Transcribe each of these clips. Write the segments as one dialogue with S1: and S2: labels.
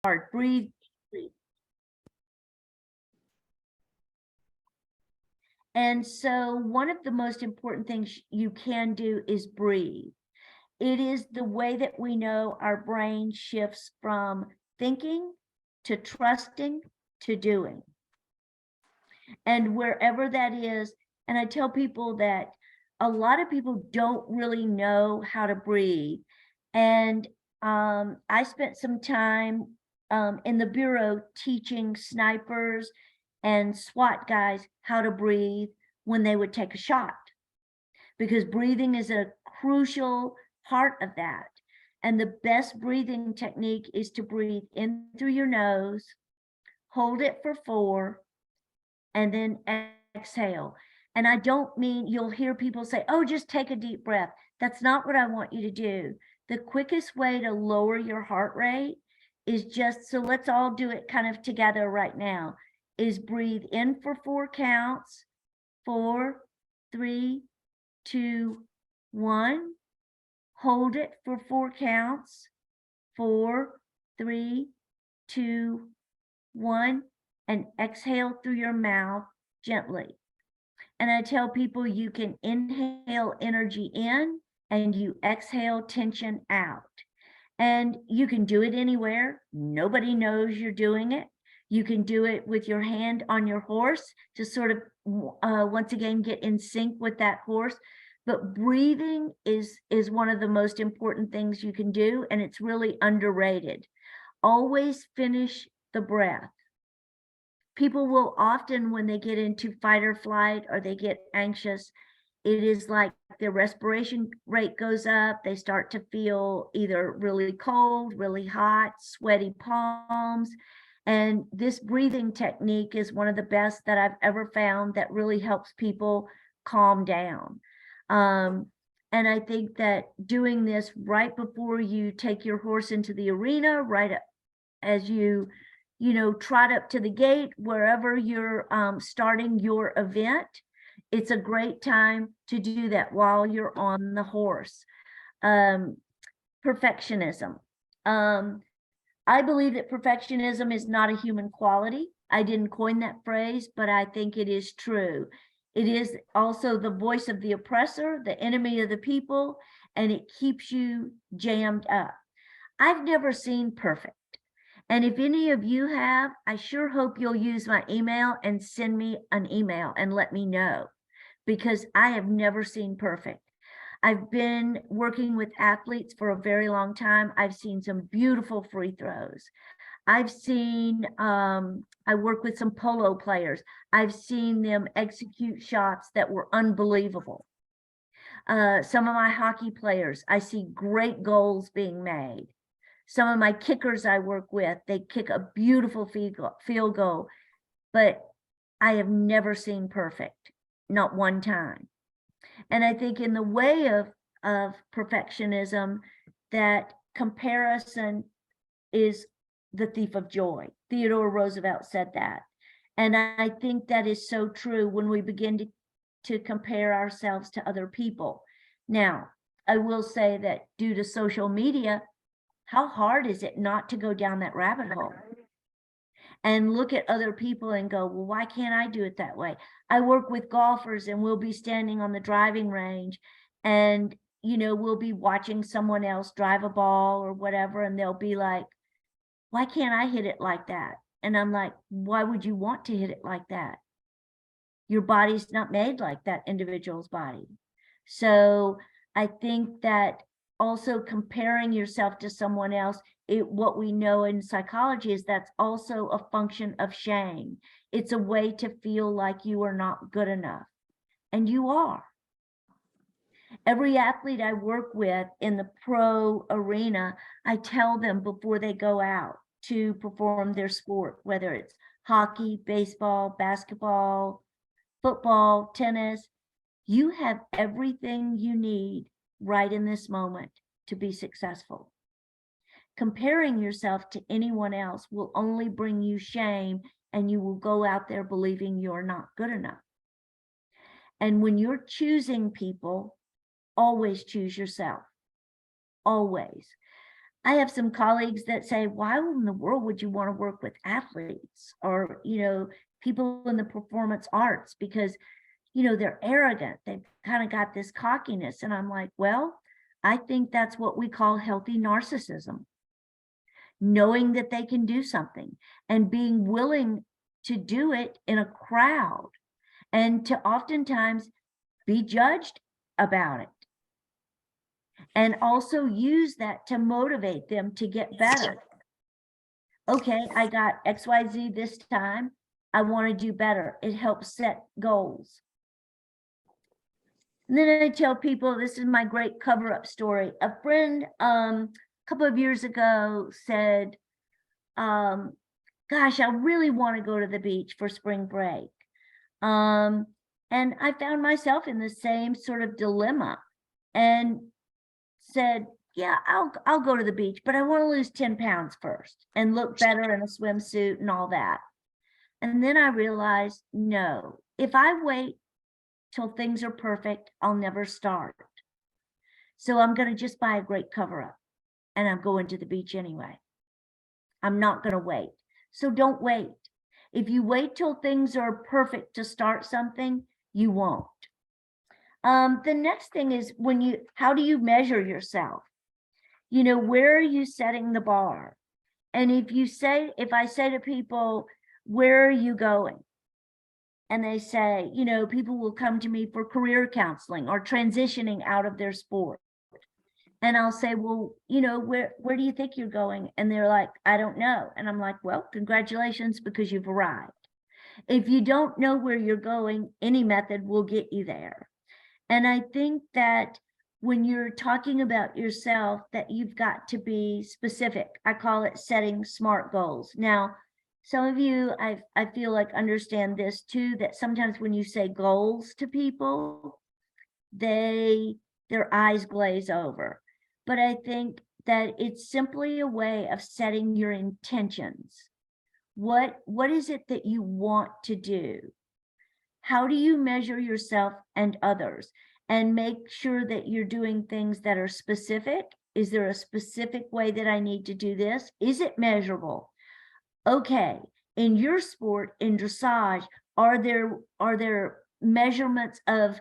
S1: hard. Breathe, breathe. And so one of the most important things you can do is breathe. It is the way that we know our brain shifts from thinking to trusting to doing. And wherever that is, and I tell people that a lot of people don't really know how to breathe. And I spent some time in the Bureau teaching snipers and SWAT guys how to breathe when they would take a shot, because breathing is a crucial part of that. And the best breathing technique is to breathe in through your nose, hold it for 4, and then exhale. And I don't mean, you'll hear people say, oh, just take a deep breath. That's not what I want you to do. The quickest way to lower your heart rate is just, so let's all do it kind of together right now, is breathe in for 4 counts. 4, 3, 2, 1. Hold it for 4 counts. 4, 3, 2, 1. And exhale through your mouth gently. And I tell people you can inhale energy in and you exhale tension out. And you can do it anywhere. Nobody knows you're doing it. You can do it with your hand on your horse to sort of, once again, get in sync with that horse. But breathing is one of the most important things you can do, and it's really underrated. Always finish the breath. People will often, when they get into fight or flight or they get anxious, it is like their respiration rate goes up. They start to feel either really cold, really hot, sweaty palms. And this breathing technique is one of the best that I've ever found that really helps people calm down. And I think that doing this right before you take your horse into the arena, right as you trot up to the gate, wherever you're starting your event, it's a great time to do that while you're on the horse. Perfectionism. I believe that perfectionism is not a human quality. I didn't coin that phrase, but I think it is true. It is also the voice of the oppressor, the enemy of the people, and it keeps you jammed up. I've never seen perfect. And if any of you have, I sure hope you'll use my email and send me an email and let me know, because I have never seen perfect. I've been working with athletes for a very long time. I've seen some beautiful free throws. I've seen, I work with some polo players. I've seen them execute shots that were unbelievable. Some of my hockey players, I see great goals being made. Some of my kickers I work with, they kick a beautiful field goal, but I have never seen perfect, not one time. And I think in the way of perfectionism, that comparison is the thief of joy. Theodore Roosevelt said that. And I think that is so true when we begin to compare ourselves to other people. Now, I will say that due to social media, how hard is it not to go down that rabbit hole and look at other people and go, well, why can't I do it that way? I work with golfers and we'll be standing on the driving range and, we'll be watching someone else drive a ball or whatever. And they'll be like, why can't I hit it like that? And I'm like, why would you want to hit it like that? Your body's not made like that individual's body. So I think that also comparing yourself to someone else, what we know in psychology is that's also a function of shame. It's a way to feel like you are not good enough, and you are. Every athlete I work with in the pro arena, I tell them before they go out to perform their sport, whether it's hockey, baseball, basketball, football, tennis, you have everything you need right in this moment to be successful. Comparing yourself to anyone else will only bring you shame, and you will go out there believing you're not good enough. And when you're choosing people, always choose yourself. Always. I have some colleagues that say, why in the world would you want to work with athletes or, people in the performance arts? Because, they're arrogant. They've kind of got this cockiness. And I'm like, well, I think that's what we call healthy narcissism. Knowing that they can do something and being willing to do it in a crowd and to oftentimes be judged about it. And also use that to motivate them to get better. Okay, I got XYZ this time. I want to do better. It helps set goals. And then I tell people, this is my great cover-up story. A friend a couple of years ago said, gosh, I really want to go to the beach for spring break. And I found myself in the same sort of dilemma and said, yeah, I'll go to the beach, but I want to lose 10 pounds first and look better in a swimsuit and all that. And then I realized, no, if I wait till things are perfect, I'll never start. So I'm going to just buy a great cover up and I'm going to the beach anyway. I'm not going to wait. So don't wait. If you wait till things are perfect to start something, you won't. The next thing is how do you measure yourself? Where are you setting the bar? And if I say to people, where are you going? And they say, people will come to me for career counseling or transitioning out of their sport. And I'll say, well, where do you think you're going? And they're like, I don't know. And I'm like, well, congratulations, because you've arrived. If you don't know where you're going, any method will get you there. And I think that when you're talking about yourself, that you've got to be specific. I call it setting SMART goals. Now, some of you, I feel like understand this too, that sometimes when you say goals to people, their eyes glaze over. But I think that it's simply a way of setting your intentions. What is it that you want to do? How do you measure yourself and others? And make sure that you're doing things that are specific. Is there a specific way that I need to do this? Is it measurable? Okay, in your sport, in dressage, are there measurements of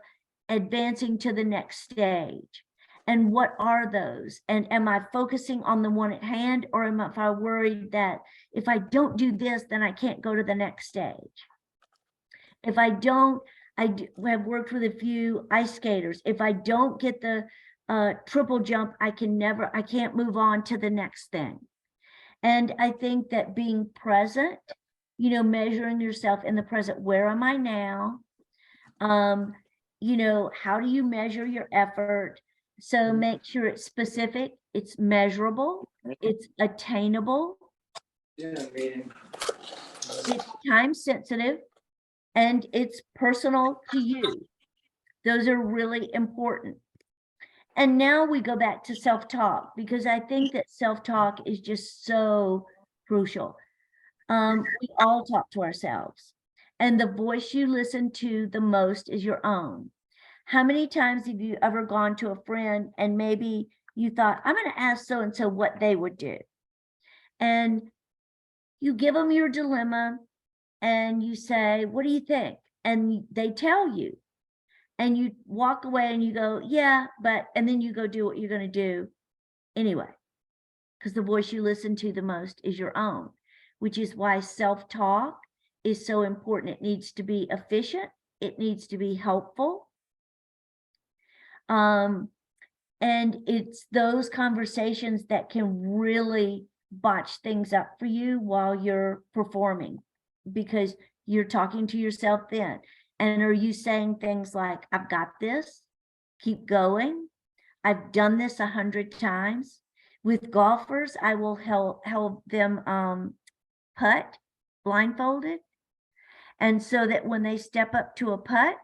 S1: advancing to the next stage? And what are those? And am I focusing on the one at hand, or am I worried that if I don't do this, then I can't go to the next stage? If I don't, I have worked with a few ice skaters. If I don't get the triple jump, I can't move on to the next thing. And I think that being present, measuring yourself in the present, where am I now? How do you measure your effort? So make sure it's specific, it's measurable, it's attainable, it's time sensitive, and it's personal to you. Those are really important. And now we go back to self-talk, because I think that self-talk is just so crucial. We all talk to ourselves, and the voice you listen to the most is your own. How many times have you ever gone to a friend and maybe you thought, I'm going to ask so-and-so what they would do? And you give them your dilemma and you say, what do you think? And they tell you, and you walk away and you go, yeah, and then you go do what you're going to do anyway, because the voice you listen to the most is your own, which is why self-talk is so important. It needs to be efficient. It needs to be helpful. And it's those conversations that can really botch things up for you while you're performing, because you're talking to yourself then. And are you saying things like, I've got this, keep going, I've done this 100 times. With golfers, I will help them putt blindfolded, and so that when they step up to a putt,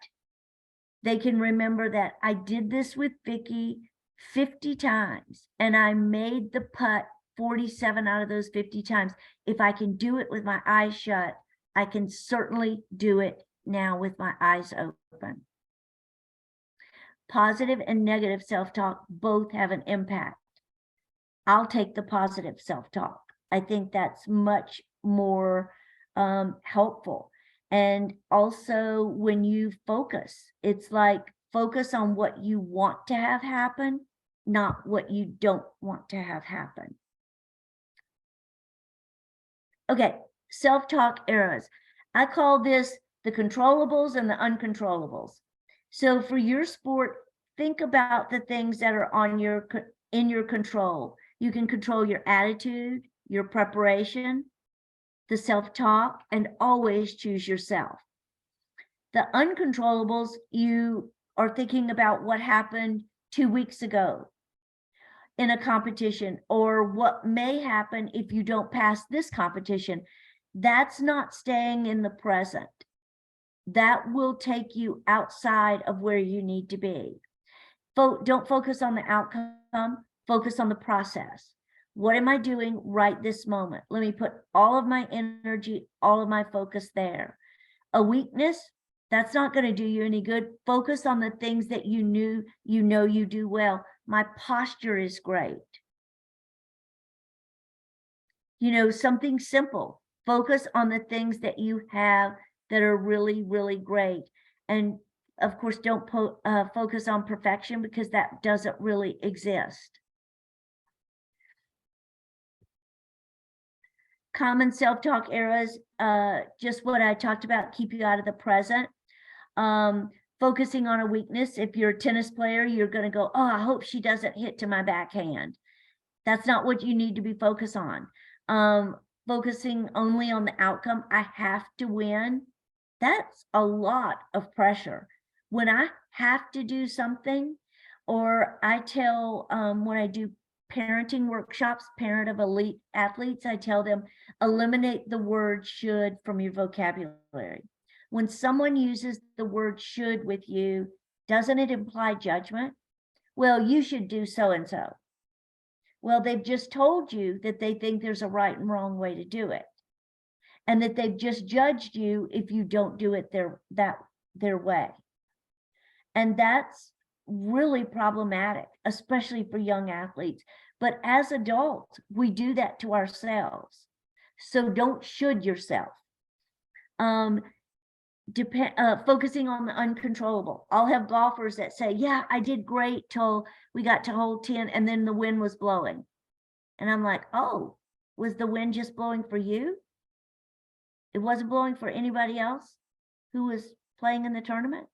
S1: they can remember that I did this with Vicky 50 times and I made the putt 47 out of those 50 times. If I can do it with my eyes shut, I can certainly do it now with my eyes open. Positive and negative self-talk both have an impact. I'll take the positive self-talk. I think that's much more helpful. And also when you focus, it's like focus on what you want to have happen, not what you don't want to have happen. Okay, self-talk eras. I call this the controllables and the uncontrollables. So for your sport, think about the things that are in your control. You can control your attitude, your preparation, the self-talk, and always choose yourself. The uncontrollables, you are thinking about what happened 2 weeks ago in a competition, or what may happen if you don't pass this competition. That's not staying in the present. That will take you outside of where you need to be. Don't focus on the outcome, focus on the process. What am I doing right this moment? Let me put all of my energy, all of my focus there. A weakness, that's not going to do you any good. Focus on the things that you know you do well. My posture is great. Something simple. Focus on the things that you have that are really, really great. And of course, don't focus on perfection, because that doesn't really exist. Common self-talk eras, just what I talked about, keep you out of the present. Focusing on a weakness. If you're a tennis player, you're going to go, oh, I hope she doesn't hit to my backhand. That's not what you need to be focused on. Focusing only on the outcome. I have to win. That's a lot of pressure. When I have to do something, or I tell, when I do parenting workshops, parent of elite athletes, I tell them, eliminate the word should from your vocabulary. When someone uses the word should with you, doesn't it imply judgment? Well, you should do so-and-so. Well, they've just told you that they think there's a right and wrong way to do it, and that they've just judged you if you don't do it their way. And that's really problematic, especially for young athletes. But as adults, we do that to ourselves. So don't should yourself. Focusing on the uncontrollable. I'll have golfers that say, yeah, I did great till we got to hole 10 and then the wind was blowing. And I'm like, oh, was the wind just blowing for you? It wasn't blowing for anybody else who was playing in the tournament?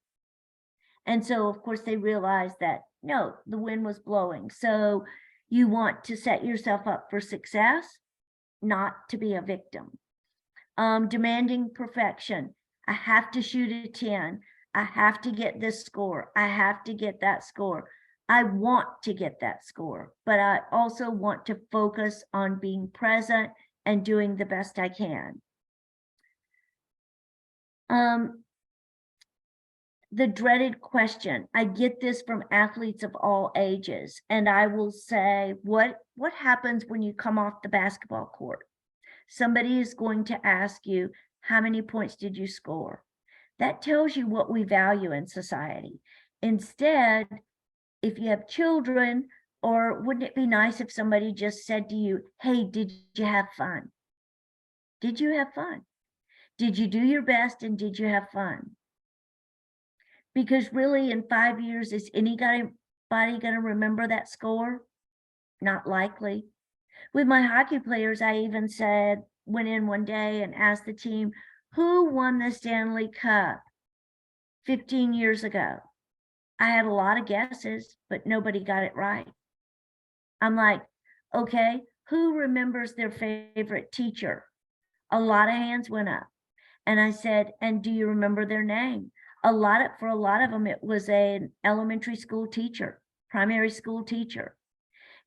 S1: And so, of course, they realized that, no, the wind was blowing. So you want to set yourself up for success, not to be a victim. Demanding perfection. I have to shoot a 10. I have to get this score. I have to get that score. I want to get that score, but I also want to focus on being present and doing the best I can. The dreaded question. I get this from athletes of all ages, and I will say, what happens when you come off the basketball court? Somebody is going to ask you, how many points did you score? That tells you what we value in society. Instead, if you have children, or wouldn't it be nice if somebody just said to you, hey, did you have fun? Did you have fun? Did you do your best, and did you have fun? Because really, in 5 years, is anybody going to remember that score? Not likely. With my hockey players, I even went in one day and asked the team, who won the Stanley Cup 15 years ago? I had a lot of guesses, but nobody got it right. I'm like, okay, who remembers their favorite teacher? A lot of hands went up. And I said, and do you remember their name? For a lot of them, it was an elementary school teacher, primary school teacher.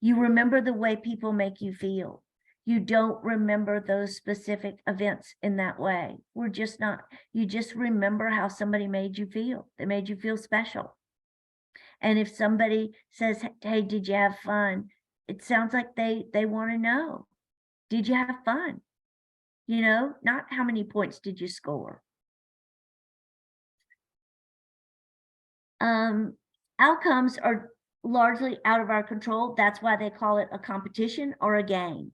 S1: You remember the way people make you feel. You don't remember those specific events in that way. You just remember how somebody made you feel. They made you feel special. And if somebody says, hey, did you have fun? It sounds like they want to know, did you have fun? Not how many points did you score? Outcomes are largely out of our control. That's why they call it a competition or a game,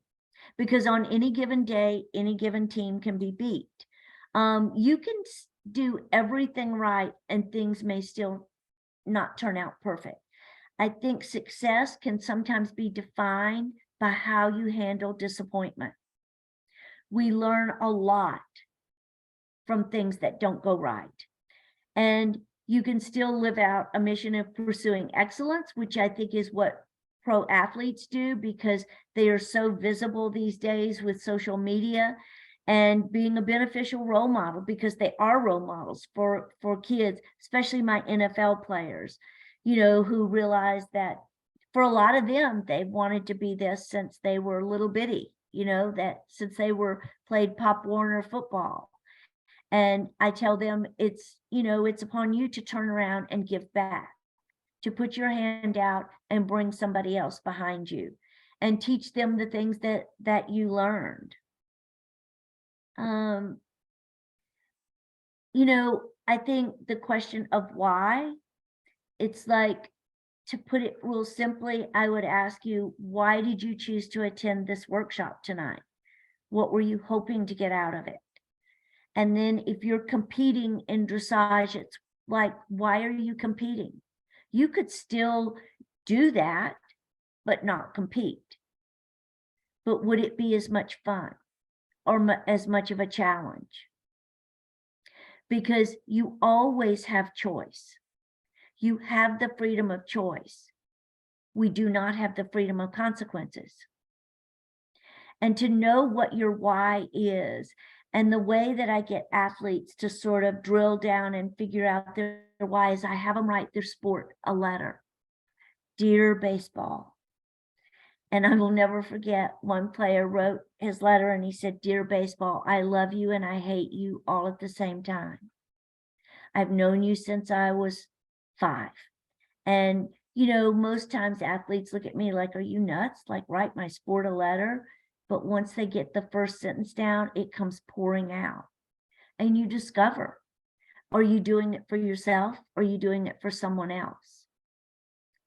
S1: because on any given day, any given team can be beat. You can do everything right and things may still not turn out perfect. I think success can sometimes be defined by how you handle disappointment. We learn a lot from things that don't go right. And you can still live out a mission of pursuing excellence, which I think is what pro athletes do, because they are so visible these days with social media, and being a beneficial role model, because they are role models for kids, especially my NFL players, who realize that for a lot of them, they wanted to be this since they were little bitty, that since they were played Pop Warner football. And I tell them it's upon you to turn around and give back, to put your hand out and bring somebody else behind you and teach them the things that you learned. I think the question of why, it's like, to put it real simply, I would ask you, why did you choose to attend this workshop tonight? What were you hoping to get out of it? And then if you're competing in dressage, it's like, why are you competing? You could still do that, but not compete. But would it be as much fun or as much of a challenge? Because you always have choice. You have the freedom of choice. We do not have the freedom of consequences. And to know what your why is, and the way that I get athletes to sort of drill down and figure out their why is I have them write their sport a letter. Dear baseball. And I will never forget, one player wrote his letter and he said, "Dear baseball, I love you and I hate you all at the same time. I've known you since I was 5. And, most times athletes look at me like, are you nuts? Like, write my sport a letter. But once they get the first sentence down, it comes pouring out. And you discover, are you doing it for yourself? Or are you doing it for someone else?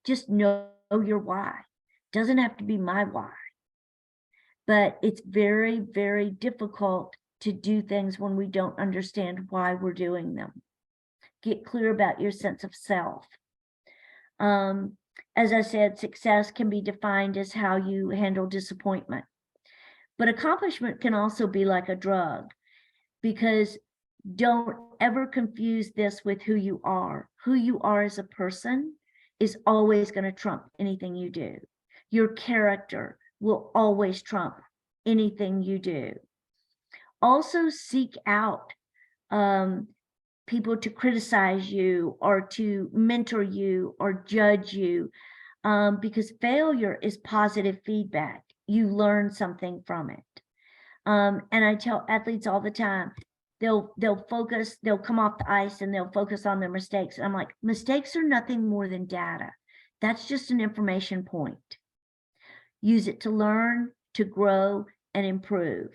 S1: Just know your why. Doesn't have to be my why. But it's very, very difficult to do things when we don't understand why we're doing them. Get clear about your sense of self. As I said, success can be defined as how you handle disappointment. But accomplishment can also be like a drug, because don't ever confuse this with who you are. Who you are as a person is always going to trump anything you do. Your character will always trump anything you do. Also seek out people to criticize you or to mentor you or judge you, because failure is positive feedback. You learn something from it. And I tell athletes all the time, they'll focus, they'll come off the ice and they'll focus on their mistakes. And I'm like, mistakes are nothing more than data. That's just an information point. Use it to learn, to grow, and improve.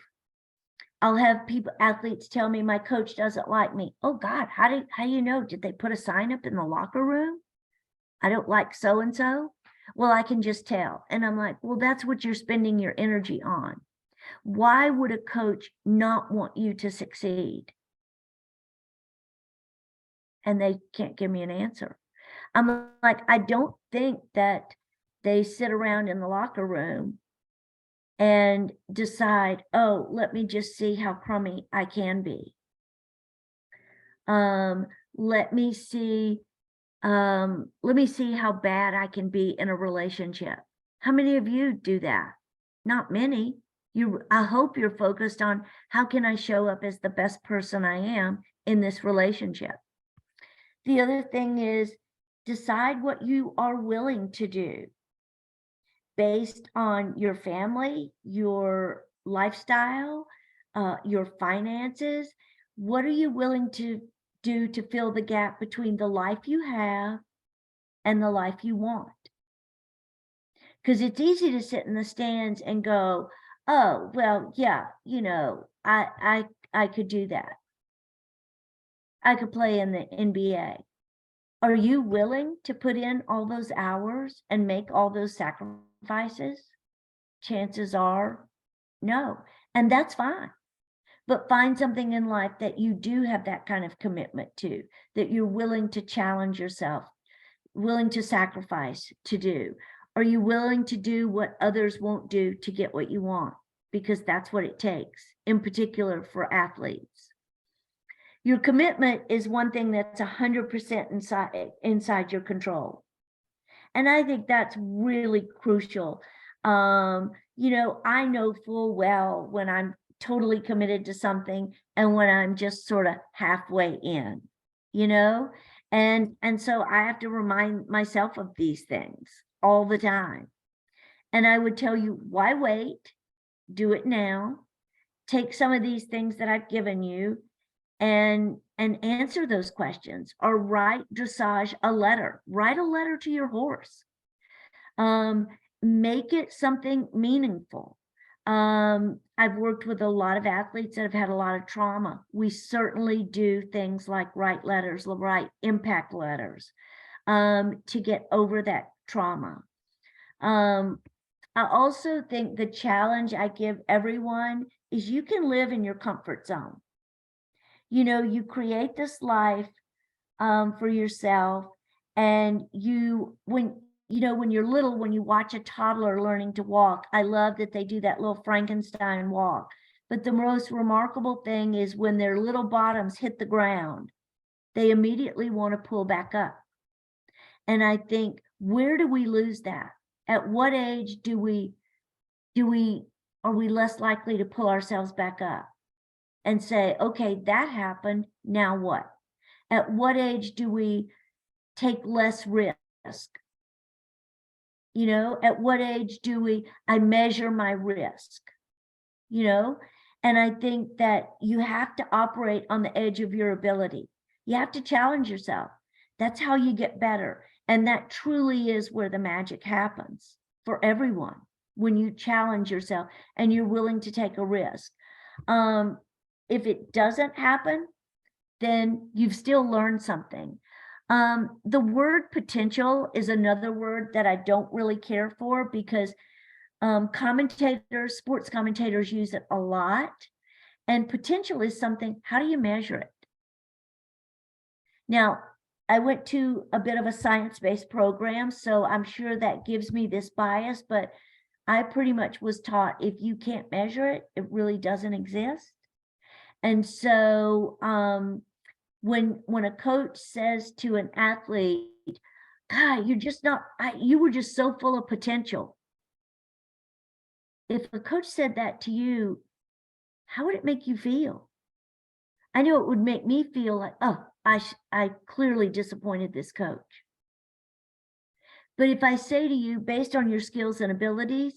S1: I'll have athletes tell me, my coach doesn't like me. Oh God, how do you know? Did they put a sign up in the locker room? I don't like so-and-so. Well, I can just tell. And I'm like, well, that's what you're spending your energy on. Why would a coach not want you to succeed? And they can't give me an answer. I'm like, I don't think that they sit around in the locker room and decide, oh, let me just see how crummy I can be. Let me see how bad I can be in a relationship. How many of you do that? Not many. I hope you're focused on, how can I show up as the best person I am in this relationship? The other thing is, decide what you are willing to do based on your family, your lifestyle, your finances. What are you willing to do to fill the gap between the life you have and the life you want? Because it's easy to sit in the stands and go, oh, well, yeah, I could do that. I could play in the NBA. Are you willing to put in all those hours and make all those sacrifices? Chances are no, and that's fine. But find something in life that you do have that kind of commitment to, that you're willing to challenge yourself, willing to sacrifice to do. Are you willing to do what others won't do to get what you want? Because that's what it takes, in particular for athletes. Your commitment is one thing that's 100% inside your control. And I think that's really crucial. I know full well when I'm totally committed to something and when I'm just sort of halfway in, and so I have to remind myself of these things all the time. And I would tell you, why wait? Do it now. Take some of these things that I've given you and answer those questions, or write a letter. Write a letter to your horse. Make it something meaningful. I've worked with a lot of athletes that have had a lot of trauma. We certainly do things like write letters, write impact letters, to get over that trauma. I also think the challenge I give everyone is you can live in your comfort zone. You create this life for yourself, and when you're little, when you watch a toddler learning to walk, I love that they do that little Frankenstein walk. But the most remarkable thing is when their little bottoms hit the ground, they immediately want to pull back up. And I think, where do we lose that? At what age are we less likely to pull ourselves back up and say, okay, that happened, now what? At what age do we take less risk? At what age do I measure my risk? And I think that you have to operate on the edge of your ability. You have to challenge yourself. That's how you get better. And that truly is where the magic happens for everyone, when you challenge yourself and you're willing to take a risk. If it doesn't happen, then you've still learned something. The word potential is another word that I don't really care for, because sports commentators use it a lot. And potential is something, how do you measure it? Now, I went to a bit of a science-based program, so I'm sure that gives me this bias, but I pretty much was taught, if you can't measure it, it really doesn't exist. And so when a coach says to an athlete, God, you were just so full of potential. If a coach said that to you, how would it make you feel? I know it would make me feel like, oh, I clearly disappointed this coach. But if I say to you, based on your skills and abilities,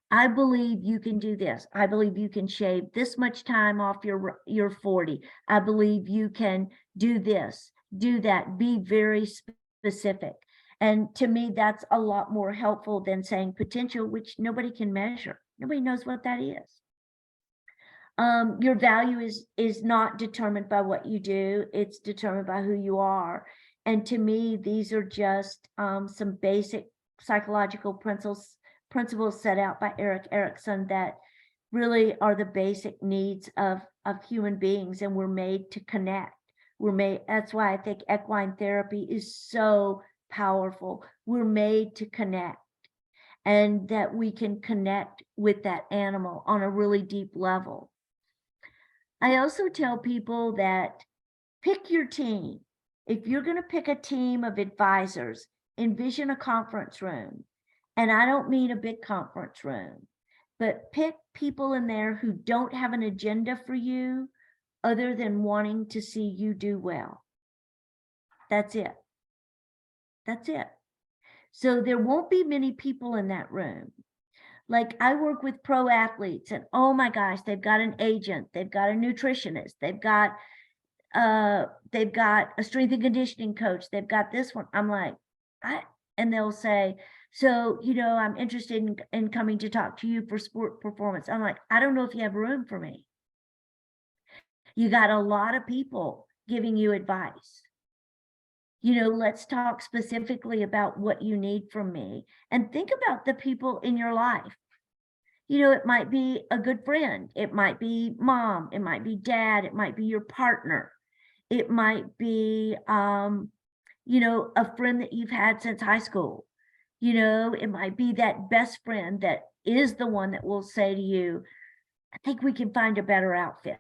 S1: I believe you can do this. I believe you can shave this much time off your 40. I believe you can do this, do that, be very specific. And to me, that's a lot more helpful than saying potential, which nobody can measure. Nobody knows what that is. Your value is not determined by what you do. It's determined by who you are. And to me, these are just some basic psychological principles set out by Erik Erikson that really are the basic needs of human beings, and we're made to connect. That's why I think equine therapy is so powerful. We're made to connect, and that we can connect with that animal on a really deep level. I also tell people that pick your team. If you're going to pick a team of advisors, envision a conference room. And I don't mean a big conference room, but pick people in there who don't have an agenda for you other than wanting to see you do well. That's it. That's it. So there won't be many people in that room. Like, I work with pro athletes, and oh my gosh, they've got an agent, they've got a nutritionist, they've got a strength and conditioning coach, they've got this one. I'm like, and they'll say, so, I'm interested in coming to talk to you for sport performance. I'm like, I don't know if you have room for me. You got a lot of people giving you advice. let's talk specifically about what you need from me, and think about the people in your life. It might be a good friend, it might be mom, it might be dad, it might be your partner, it might be a friend that you've had since high school. It might be that best friend that is the one that will say to you, I think we can find a better outfit.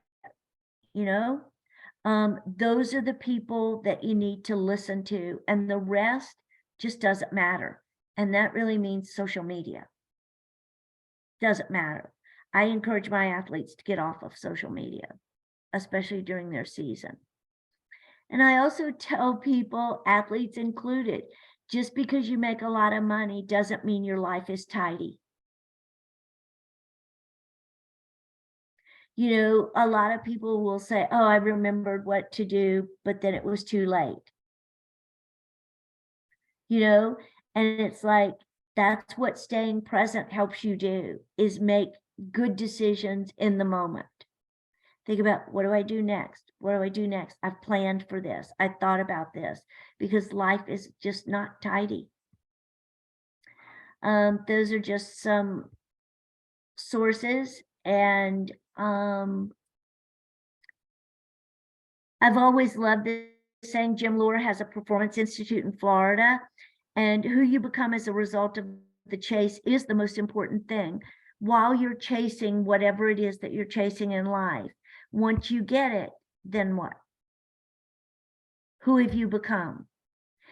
S1: Those are the people that you need to listen to, and the rest just doesn't matter. And that really means social media. Doesn't matter. I encourage my athletes to get off of social media, especially during their season. And I also tell people, athletes included, just because you make a lot of money doesn't mean your life is tidy. A lot of people will say, oh, I remembered what to do, but then it was too late. And it's like, that's what staying present helps you do, is make good decisions in the moment. Think about, what do I do next? What do I do next? I've planned for this. I thought about this, because life is just not tidy. Those are just some sources. And I've always loved this saying. Jim Lohr has a performance institute in Florida, and who you become as a result of the chase is the most important thing. While you're chasing whatever it is that you're chasing in life, once you get it, then what? Who have you become?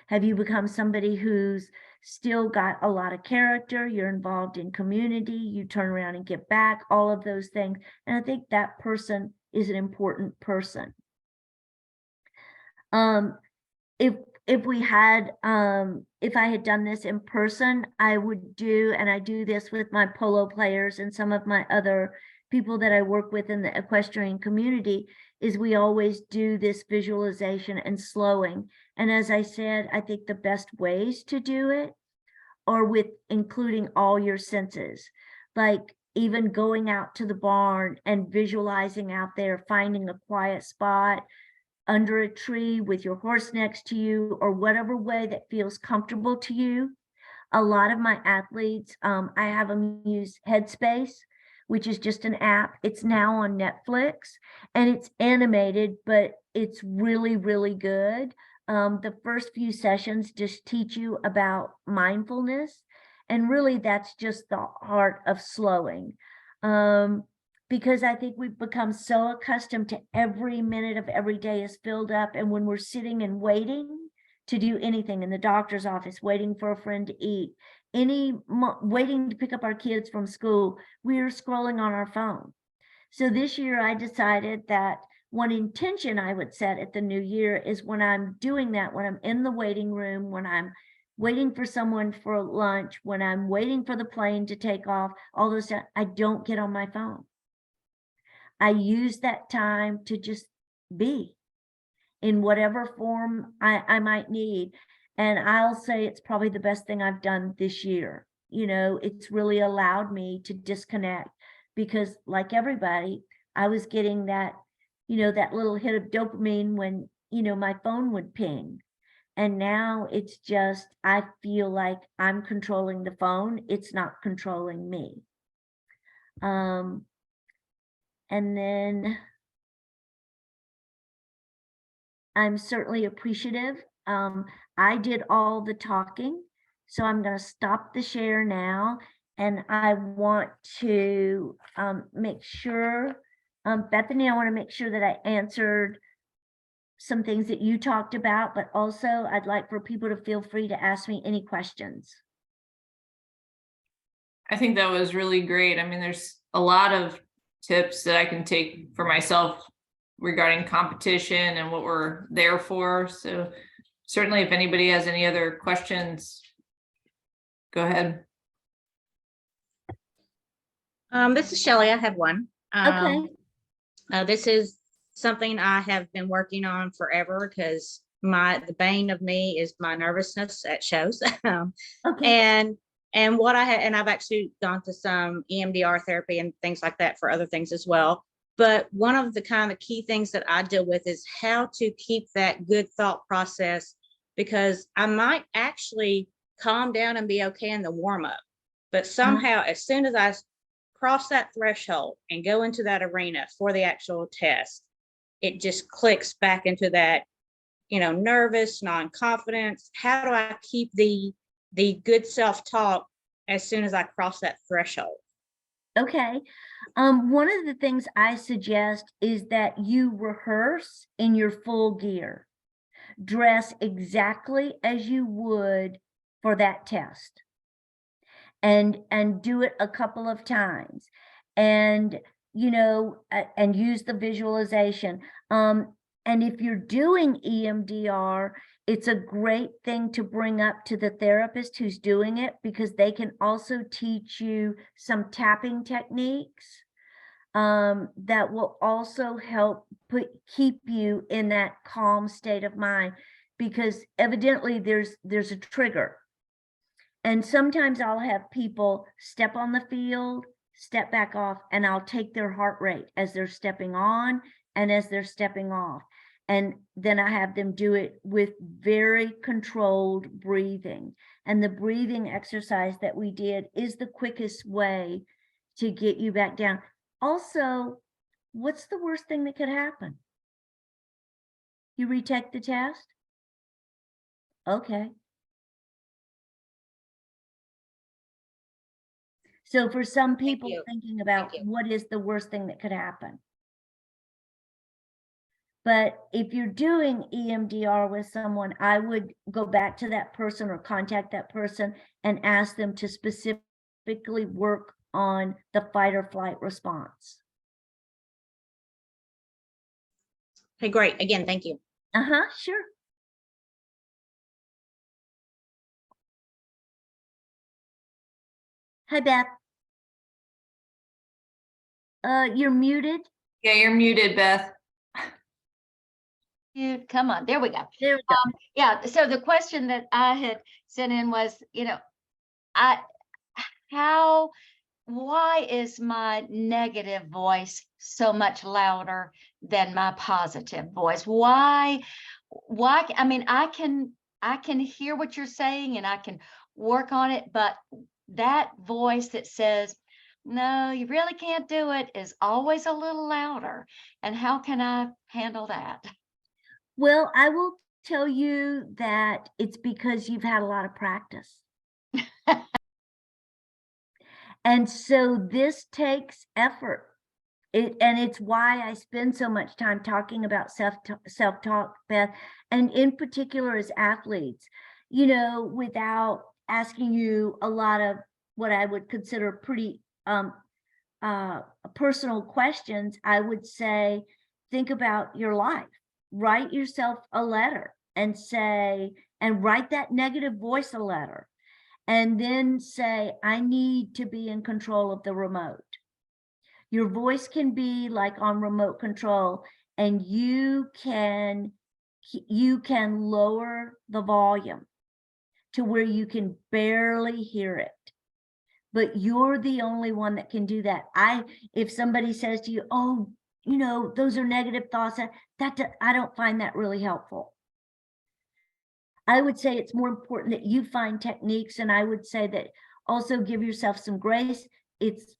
S1: Have you become somebody who's still got a lot of character? You're involved in community, you turn around and give back, all of those things. And I think that person is an important person. If I had done this in person, I would do, and I do this with my polo players and some of my other people that I work with in the equestrian community, is we always do this visualization and slowing. And as I said, I think the best ways to do it are with including all your senses, like even going out to the barn and visualizing out there, finding a quiet spot under a tree with your horse next to you, or whatever way that feels comfortable to you. A lot of my athletes, I have them use Headspace, which is just an app. It's now on Netflix, and it's animated, but it's really, really good. The first few sessions just teach you about mindfulness, and really that's just the art of slowing. Because I think we've become so accustomed to every minute of every day is filled up. And when we're sitting and waiting to do anything in the doctor's office, waiting for a friend to eat, waiting to pick up our kids from school, we're scrolling on our phone. So this year I decided that one intention I would set at the new year is, when I'm doing that, when I'm in the waiting room, when I'm waiting for someone for lunch, when I'm waiting for the plane to take off, all those times, I don't get on my phone. I use that time to just be in whatever form I might need. And I'll say it's probably the best thing I've done this year. It's really allowed me to disconnect, because like everybody, I was getting that, that little hit of dopamine when, my phone would ping. And now it's just, I feel like I'm controlling the phone. It's not controlling me. And then I'm certainly appreciative. I did all the talking, so I'm going to stop the share now. And I want to make sure, Bethany, I want to make sure that I answered some things that you talked about, but also I'd like for people to feel free to ask me any questions.
S2: I think that was really great. I mean, there's a lot of tips that I can take for myself regarding competition and what we're there for. So certainly if anybody has any other questions, go ahead.
S3: This is Shelley. I have one.
S1: Okay.
S3: This is something I have been working on forever, because the bane of me is my nervousness at shows.
S1: Okay.
S3: And what I've actually gone to some EMDR therapy and things like that for other things as well. But one of the kind of key things that I deal with is how to keep that good thought process because I might actually calm down and be okay in the warm up. But somehow, as soon as I cross that threshold and go into that arena for the actual test, it just clicks back into that, nervous, non-confidence. How do I keep the good self-talk as soon as I cross that threshold?
S1: Okay. One of the things I suggest is that you rehearse in your full gear. Dress exactly as you would for that test. And do it a couple of times. And and use the visualization. And if you're doing EMDR, it's a great thing to bring up to the therapist who's doing it, because they can also teach you some tapping techniques that will also help keep you in that calm state of mind, because evidently there's a trigger. And sometimes I'll have people step on the field, step back off, and I'll take their heart rate as they're stepping on and as they're stepping off. And then I have them do it with very controlled breathing. And the breathing exercise that we did is the quickest way to get you back down. Also, what's the worst thing that could happen? You retake the test? Okay. So for some people
S3: you.
S1: thinking about
S3: you.
S1: what is the worst thing that could happen. But if you're doing EMDR with someone, I would go back to that person or contact that person and ask them to specifically work on the fight or flight response.
S3: Okay, great. Again, thank you.
S1: Sure. Hi, Beth. You're muted.
S2: Yeah, you're muted, Beth.
S4: Come on, there we go.
S1: There we go.
S4: Yeah, so the question that I had sent in was, why is my negative voice so much louder than my positive voice? Why, I mean, I can hear what you're saying and I can work on it, but that voice that says, no, you really can't do it, is always a little louder. And how can I handle that?
S1: Well, I will tell you that it's because you've had a lot of practice. And so this takes effort. And it's why I spend so much time talking about self-talk, Beth, and in particular as athletes, without asking you a lot of what I would consider pretty personal questions. I would say, think about your life. Write yourself a letter and write that negative voice a letter, and then say, I need to be in control of the remote. Your voice can be like on remote control, and you can lower the volume to where you can barely hear it. But you're the only one that can do that. If somebody says to you, oh, those are negative thoughts, I don't find that really helpful. I would say it's more important that you find techniques, and I would say that also give yourself some grace. It's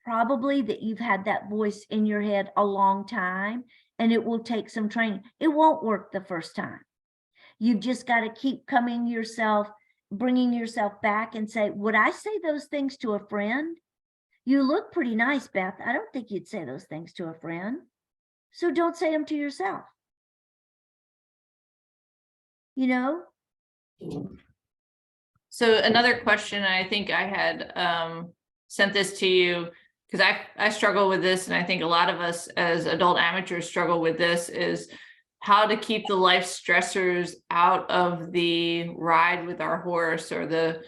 S1: probably that you've had that voice in your head a long time, and it will take some training. It won't work the first time. You've just got to keep bringing yourself back and say, would I say those things to a friend? You look pretty nice, Beth. I don't think you'd say those things to a friend. So don't say them to yourself.
S2: So another question, I think I had sent this to you because I struggle with this, and I think a lot of us as adult amateurs struggle with this, is how to keep the life stressors out of the ride with our horse or the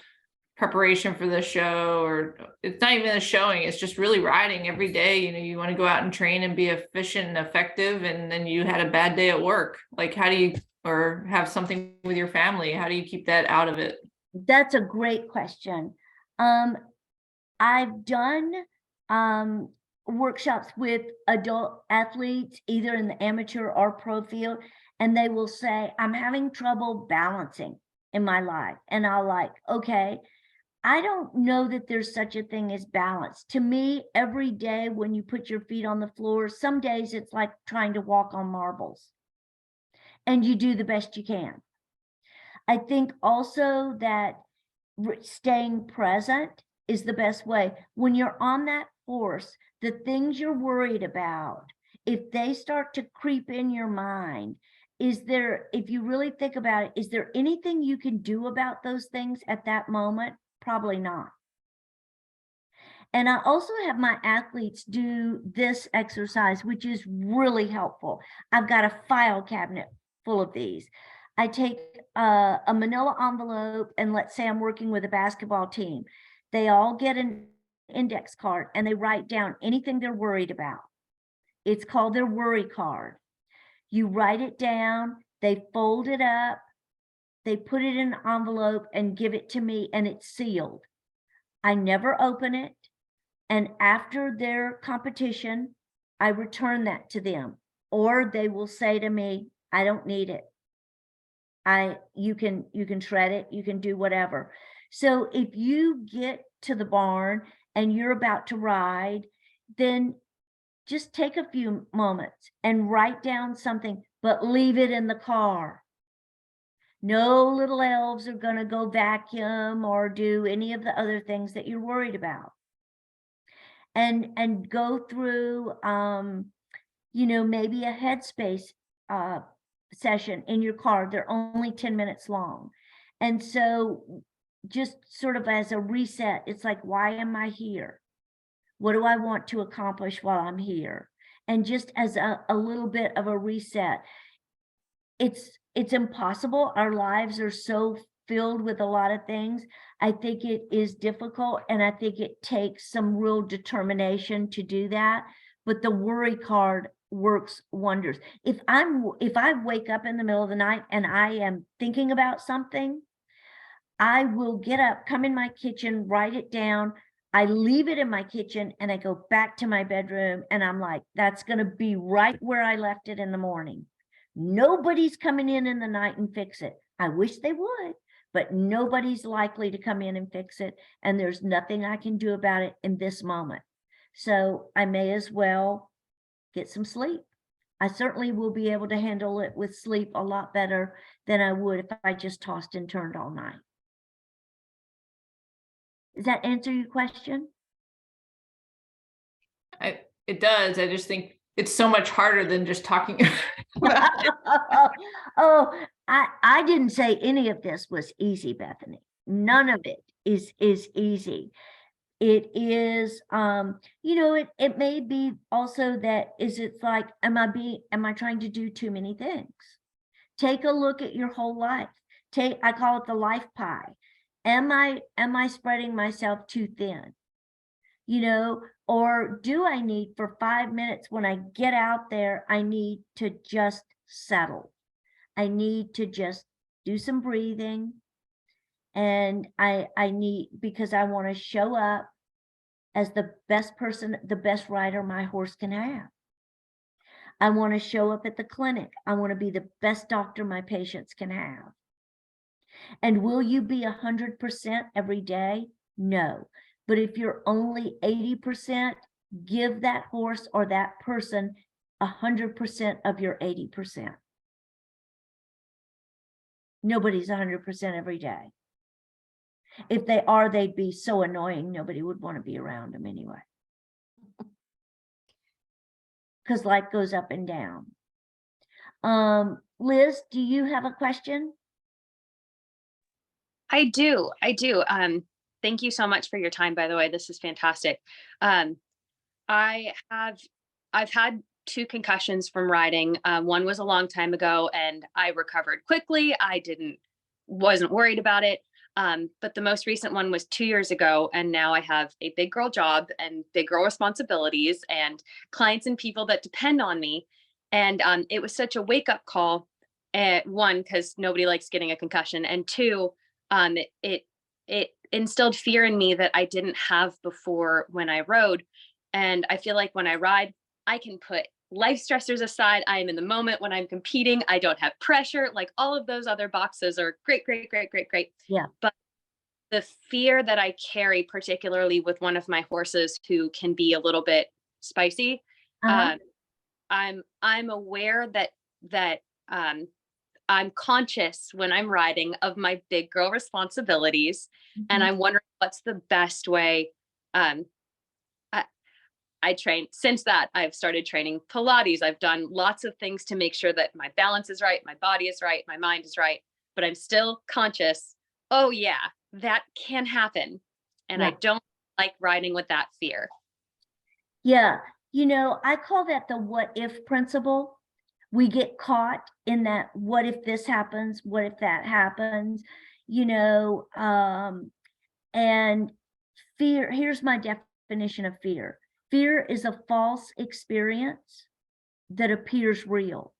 S2: preparation for the show, or it's not even a showing, it's just really riding every day. You want to go out and train and be efficient and effective, and then you had a bad day at work. Like, how do you, or have something with your family, how do you keep that out of it?
S1: That's a great question. I've done workshops with adult athletes, either in the amateur or pro field, and they will say, I'm having trouble balancing in my life. And I'll like, okay, I don't know that there's such a thing as balance. To me, every day when you put your feet on the floor, some days it's like trying to walk on marbles, and you do the best you can. I think also that staying present is the best way. When you're on that horse, the things you're worried about, if they start to creep in your mind, is there, if you really think about it, is there anything you can do about those things at that moment? Probably not. And I also have my athletes do this exercise, which is really helpful. I've got a file cabinet full of these. I take a manila envelope, and let's say I'm working with a basketball team. They all get an index card and they write down anything they're worried about. It's called their worry card. You write it down, they fold it up, they put it in an envelope and give it to me, and it's sealed. I never open it. And after their competition, I return that to them, or they will say to me, I don't need it. You can shred it, you can do whatever. So if you get to the barn and you're about to ride, then just take a few moments and write down something, but leave it in the car. No little elves are going to go vacuum or do any of the other things that you're worried about. And go through, maybe a headspace session in your car. They're only 10 minutes long. And so just sort of as a reset, it's like, why am I here? What do I want to accomplish while I'm here? And just as a little bit of a reset. It's impossible. Our lives are so filled with a lot of things. I think it is difficult, and I think it takes some real determination to do that. But the worry card works wonders. If I wake up in the middle of the night and I am thinking about something, I will get up, come in my kitchen, write it down. I leave it in my kitchen and I go back to my bedroom, and I'm like, that's going to be right where I left it in the morning. Nobody's coming in the night and fix it. I wish they would, but nobody's likely to come in and fix it. And there's nothing I can do about it in this moment. So I may as well get some sleep. I certainly will be able to handle it with sleep a lot better than I would if I just tossed and turned all night. Does that answer your question?
S2: It does. I just think it's so much harder than just talking about it.
S1: Oh, I didn't say any of this was easy, Bethany. None of it is easy. It is, it may be also that it's like, am I trying to do too many things? Take a look at your whole life. I call it the life pie. Am I spreading myself too thin? Or do I need, for 5 minutes when I get out there, I need to just settle. I need to just do some breathing. And I need, because I want to show up as the best person, the best rider my horse can have. I want to show up at the clinic. I want to be the best doctor my patients can have. And will you be 100% every day? No. But if you're only 80%, give that horse or that person 100% of your 80%. Nobody's 100% every day. If they are, they'd be so annoying, nobody would want to be around them anyway. Because life goes up and down. Liz, do you have a question?
S5: I do. Thank you so much for your time, by the way. This is fantastic. I've had 2 concussions from riding. One was a long time ago and I recovered quickly. Wasn't worried about it. But the most recent one was 2 years ago. And now I have a big girl job and big girl responsibilities and clients and people that depend on me. And it was such a wake up call. One, because nobody likes getting a concussion. And 2, it instilled fear in me that I didn't have before when I rode. And I feel like when I ride, I can put life stressors aside. I am in the moment when I'm competing. I don't have pressure. Like all of those other boxes are great, great, great, great, great.
S1: Yeah.
S5: But the fear that I carry, particularly with one of my horses who can be a little bit spicy,
S1: Uh-huh.
S5: I'm aware that I'm conscious when I'm riding of my big girl responsibilities, and
S1: Mhm.
S5: I'm wondering what's the best way. Um, I train since that I've started training Pilates. I've done lots of things to make sure that my balance is right, my body is right, my mind is right, but I'm still conscious. Oh yeah, that can happen. And I
S1: Yeah.
S5: don't like riding with that fear.
S1: Yeah. I call that the what if principle. We get caught in that, what if this happens? What if that happens? And fear, here's my definition of fear. Fear is a false experience that appears real.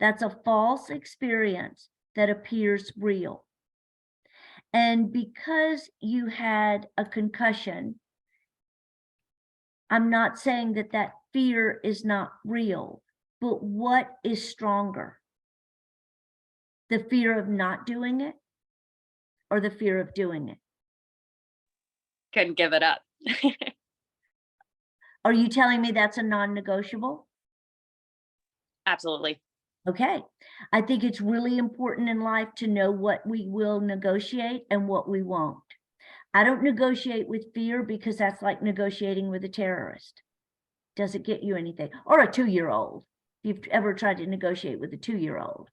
S1: That's a false experience that appears real. And because you had a concussion, I'm not saying that that fear is not real, but what is stronger? The fear of not doing it or the fear of doing it?
S5: Couldn't give it up.
S1: Are you telling me that's a non-negotiable?
S5: Absolutely.
S1: Okay. I think it's really important in life to know what we will negotiate and what we won't. I don't negotiate with fear because that's like negotiating with a terrorist. Doesn't get you anything. Or a 2-year-old. If you've ever tried to negotiate with a 2-year-old.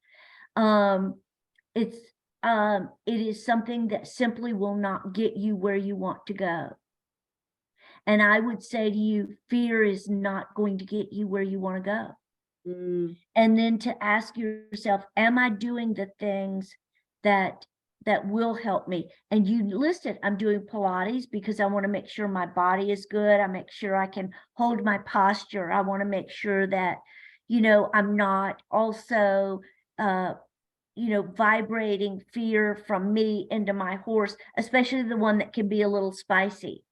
S1: It is something that simply will not get you where you want to go. And I would say to you, fear is not going to get you where you want to go. And then to ask yourself, am I doing the things that will help me? And you listed, I'm doing Pilates because I want to make sure my body is good. I make sure I can hold my posture. I want to make sure that, I'm not also, vibrating fear from me into my horse, especially the one that can be a little spicy.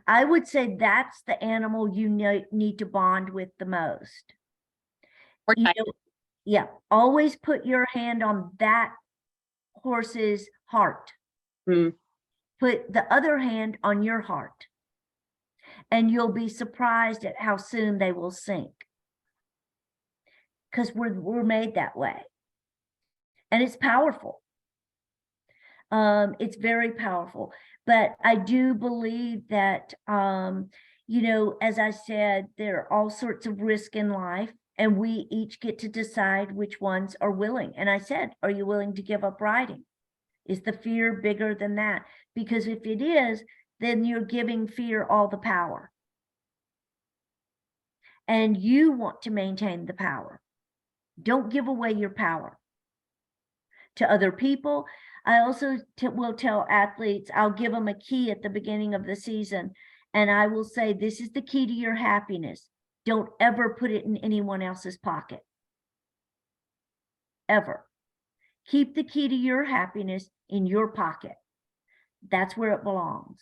S1: I would say that's the animal you need to bond with the most. Yeah, always put your hand on that horse's heart. Put the other hand on your heart, and you'll be surprised at how soon they will sink, because we're made that way, and it's powerful. It's very powerful. But I do believe that, as I said, there are all sorts of risk in life, and we each get to decide which ones are willing. And I said, are you willing to give up riding? Is the fear bigger than that? Because if it is, then you're giving fear all the power. And you want to maintain the power. Don't give away your power to other people. I also will tell athletes, I'll give them a key at the beginning of the season, and I will say, this is the key to your happiness. Don't ever put it in anyone else's pocket. Ever. Keep the key to your happiness in your pocket. That's where it belongs.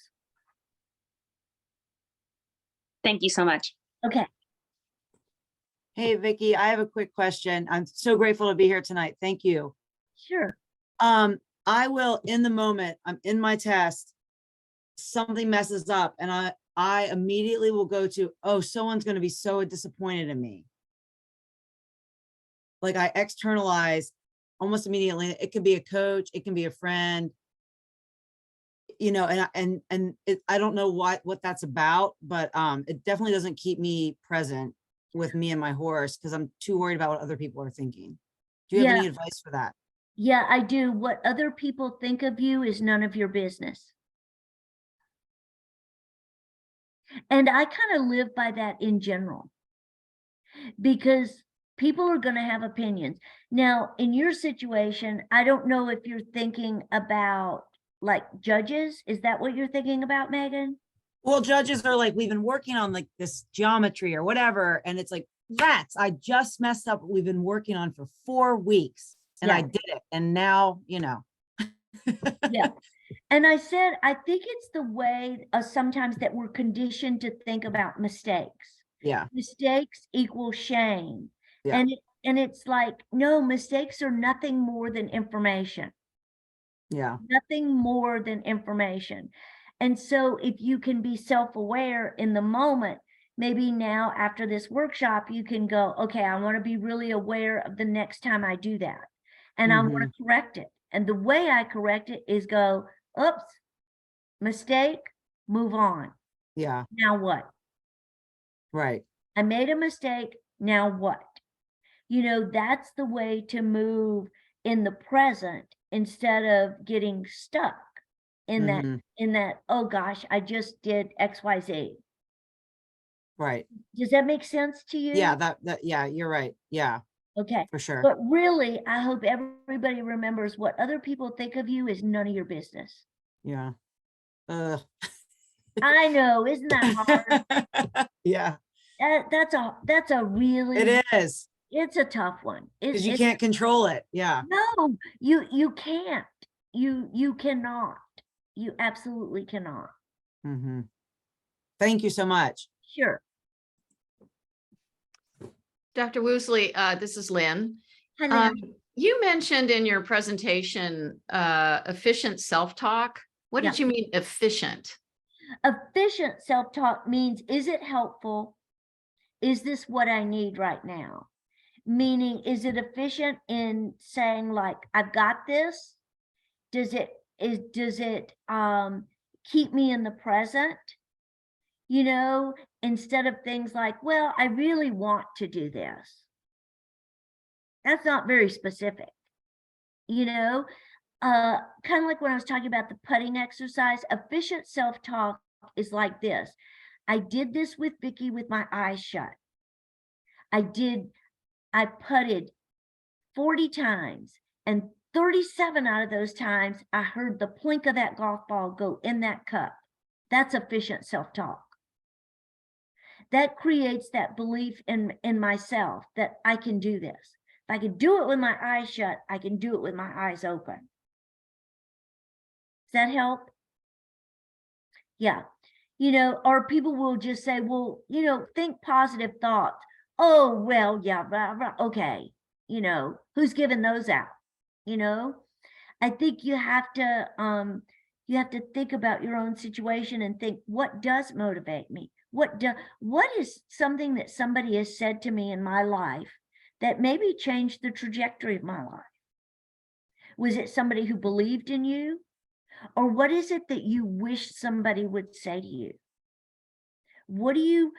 S5: Thank you so much.
S1: Okay.
S6: Hey, Vicky, I have a quick question. I'm so grateful to be here tonight. Thank you.
S1: Sure.
S6: I will, in the moment, I'm in my test, something messes up, and I immediately will go to, oh, someone's going to be so disappointed in me. Like I externalize almost immediately. It could be a coach, it can be a friend, and I don't know what that's about, but it definitely doesn't keep me present with me and my horse because I'm too worried about what other people are thinking. Do you have any advice for that?
S1: Yeah, I do. What other people think of you is none of your business. And I kind of live by that in general, because people are going to have opinions. Now, in your situation, I don't know if you're thinking about like judges. Is that what you're thinking about, Megan?
S6: Well, judges are like, we've been working on like this geometry or whatever. And it's like, rats, I just messed up what we've been working on for 4 weeks and I did it. And now,
S1: Yeah. And I said, I think it's the way sometimes that we're conditioned to think about mistakes.
S6: Yeah.
S1: Mistakes equal shame.
S6: Yeah.
S1: And it's like, no, mistakes are nothing more than information.
S6: Yeah.
S1: Nothing more than information. And so if you can be self-aware in the moment, maybe now after this workshop, you can go, okay, I want to be really aware of the next time I do that. And I want to correct it. And the way I correct it is go, oops, mistake, move on.
S6: Yeah.
S1: Now what?
S6: Right.
S1: I made a mistake. Now what? That's the way to move in the present instead of getting stuck in that, oh gosh, I just did XYZ.
S6: Right.
S1: Does that make sense to you?
S6: Yeah, yeah, you're right. Yeah,
S1: Okay.
S6: for sure.
S1: But really, I hope everybody remembers what other people think of you is none of your business.
S6: Yeah.
S1: I know, isn't that hard?
S6: Yeah,
S1: That's a really,
S6: it is.
S1: it's a tough one.
S6: Because you can't control it. Yeah.
S1: No, you can't. You cannot. You absolutely cannot.
S6: Thank you so much.
S1: Sure.
S7: Dr. Woosley, this is Lynn.
S1: Hello.
S7: You mentioned in your presentation efficient self-talk. What did you mean efficient?
S1: Efficient self-talk means, is it helpful? Is this what I need right now? Meaning, is it efficient in saying like, I've got this? Does it keep me in the present? Instead of things like, well, I really want to do this. That's not very specific. Kind of like when I was talking about the putting exercise, efficient self-talk is like this. I did this with Vicky with my eyes shut. I putted 40 times, and 37 out of those times, I heard the plink of that golf ball go in that cup. That's efficient self-talk. That creates that belief in myself that I can do this. If I can do it with my eyes shut, I can do it with my eyes open. Does that help? Yeah. Or people will just say, well, think positive thoughts. Oh, well, yeah, blah, blah, okay. Who's giving those out? I think you have to think about your own situation and think, what does motivate me? What is something that somebody has said to me in my life that maybe changed the trajectory of my life? Was it somebody who believed in you? Or what is it that you wish somebody would say to you? What do you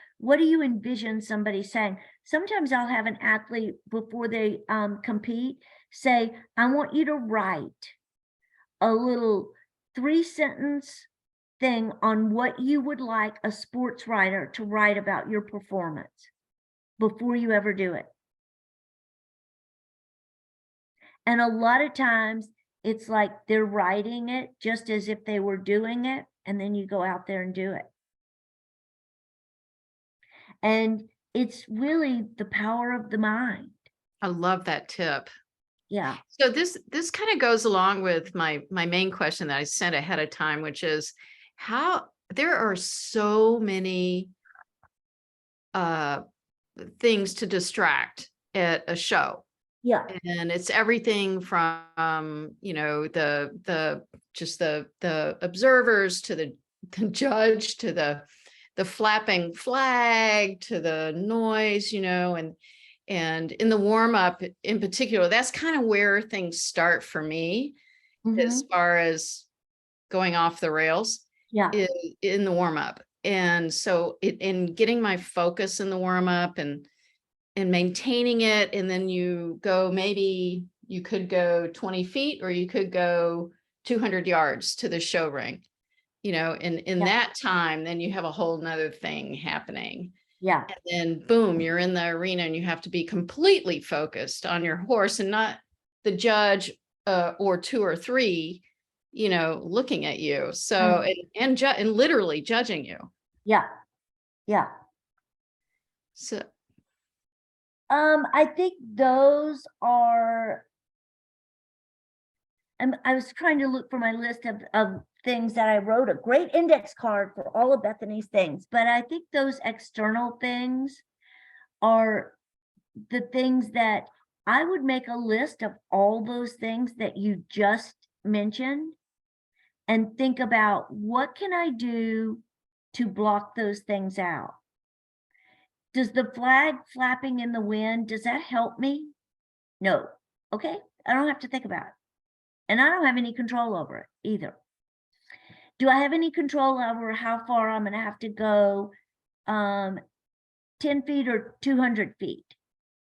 S1: envision somebody saying? Sometimes I'll have an athlete before they compete say, I want you to write a little 3-sentence thing on what you would like a sports writer to write about your performance before you ever do it. And a lot of times it's like they're writing it just as if they were doing it, and then you go out there and do it. And it's really the power of the mind.
S7: I love that tip.
S1: Yeah.
S7: So this kind of goes along with my main question that I sent ahead of time, which is how there are so many things to distract at a show.
S1: Yeah.
S7: And it's everything from, the observers to the judge to the flapping flag to the noise, and in the warm up in particular, that's kind of where things start for me as far as going off the rails.
S1: Yeah.
S7: In the warm up. And so in getting my focus in the warm up and maintaining it. And then maybe you could go 20 feet or you could go 200 yards to the show ring, in that time, then you have a whole nother thing happening.
S1: Yeah.
S7: And then boom, you're in the arena and you have to be completely focused on your horse and not the judge or 2 or 3, looking at you. So, and literally judging you.
S1: Yeah. Yeah.
S7: So
S1: I think those are and I was trying to look for my list of things that I wrote, a great index card for all of Bethany's things, but I think those external things are the things that I would make a list of all those things that you just mentioned and think about, what can I do to block those things out? Does the flag flapping in the wind, does that help me? No. Okay, I don't have to think about it. And I don't have any control over it either. Do I have any control over how far I'm gonna have to go 10 feet or 200 feet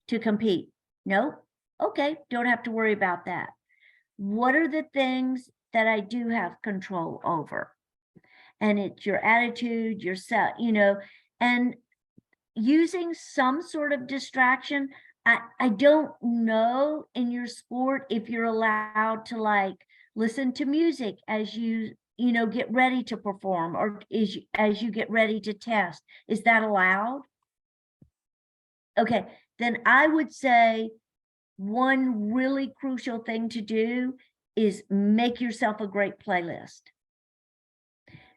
S1: to compete? No. Okay, don't have to worry about that. What are the things that I do have control over? And it's your attitude, yourself, and using some sort of distraction. I don't know in your sport if you're allowed to like listen to music as you get ready to perform, or as you get ready to test. Is that allowed? Okay, then I would say one really crucial thing to do is make yourself a great playlist.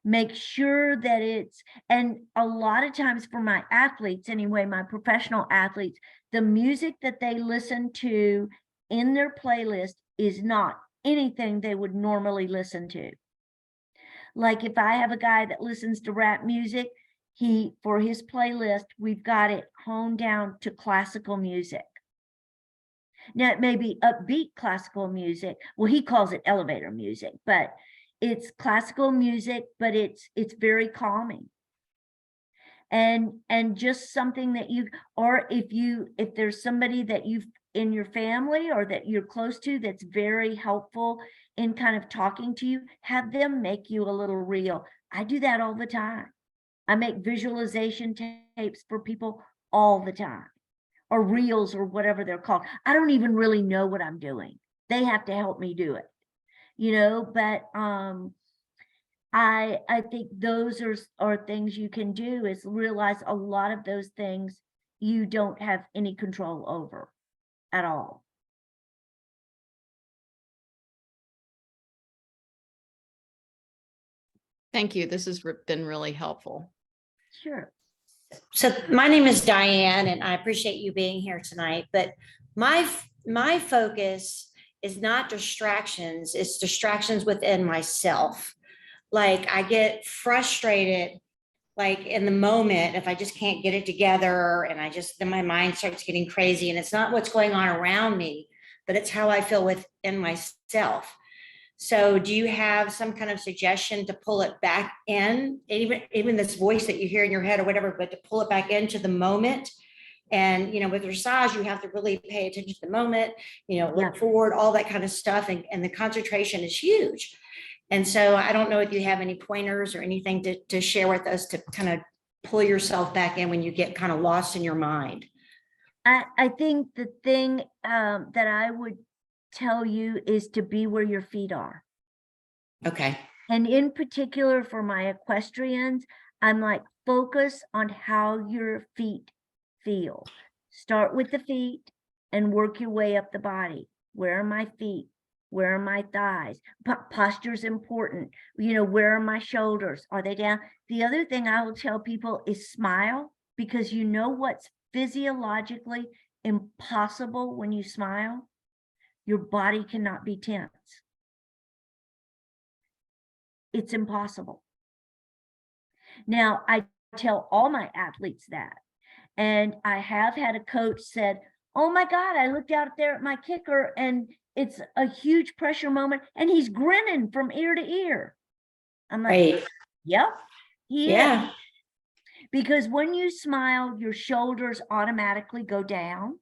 S1: Make sure that and a lot of times for my athletes anyway, my professional athletes, the music that they listen to in their playlist is not anything they would normally listen to. Like if I have a guy that listens to rap music, for his playlist, we've got it honed down to classical music. Now it may be upbeat classical music. Well, he calls it elevator music, but it's classical music, but it's very calming. And just something that or if there's somebody that you've in your family or that you're close to that's very helpful in kind of talking to you, have them make you a little reel. I do that all the time. I make visualization tapes for people all the time, or reels or whatever they're called. I don't even really know what I'm doing. They have to help me do it, but I think those are things you can do, is realize a lot of those things you don't have any control over at all.
S7: Thank you. This has been really helpful.
S1: Sure.
S8: So my name is Diane, and I appreciate you being here tonight, but my focus is not distractions, it's distractions within myself. Like I get frustrated, like in the moment, if I just can't get it together, and then my mind starts getting crazy, and it's not what's going on around me, but it's how I feel within myself. So do you have some kind of suggestion to pull it back in, even this voice that you hear in your head or whatever, but to pull it back into the moment? And, with dressage, you have to really pay attention to the moment, look forward, all that kind of stuff. And the concentration is huge. And so I don't know if you have any pointers or anything to share with us to kind of pull yourself back in when you get kind of lost in your mind.
S1: I think the thing that I would tell you is to be where your feet are.
S8: Okay.
S1: And in particular for my equestrians, I'm like, focus on how your feet feel. Start with the feet and work your way up the body. Where are my feet? Where are my thighs? Posture is important. Where are my shoulders? Are they down? The other thing I will tell people is smile, because what's physiologically impossible when you smile? Your body cannot be tense. It's impossible. Now, I tell all my athletes that. And I have had a coach said, oh my God, I looked out there at my kicker and it's a huge pressure moment and he's grinning from ear to ear. I'm like,
S8: Right.
S1: Yep, he
S8: Yeah.
S1: is. Because when you smile, your shoulders automatically go down.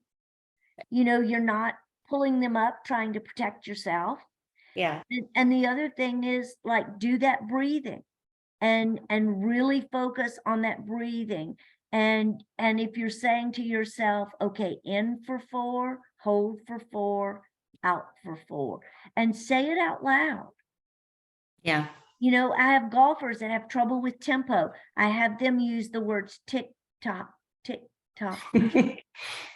S1: You're not pulling them up, trying to protect yourself.
S8: Yeah.
S1: And the other thing is, like, do that breathing and really focus on that breathing. And if you're saying to yourself, okay, in for 4, hold for 4, out for 4, and say it out loud.
S8: Yeah.
S1: I have golfers that have trouble with tempo. I have them use the words tick tock, tick tock.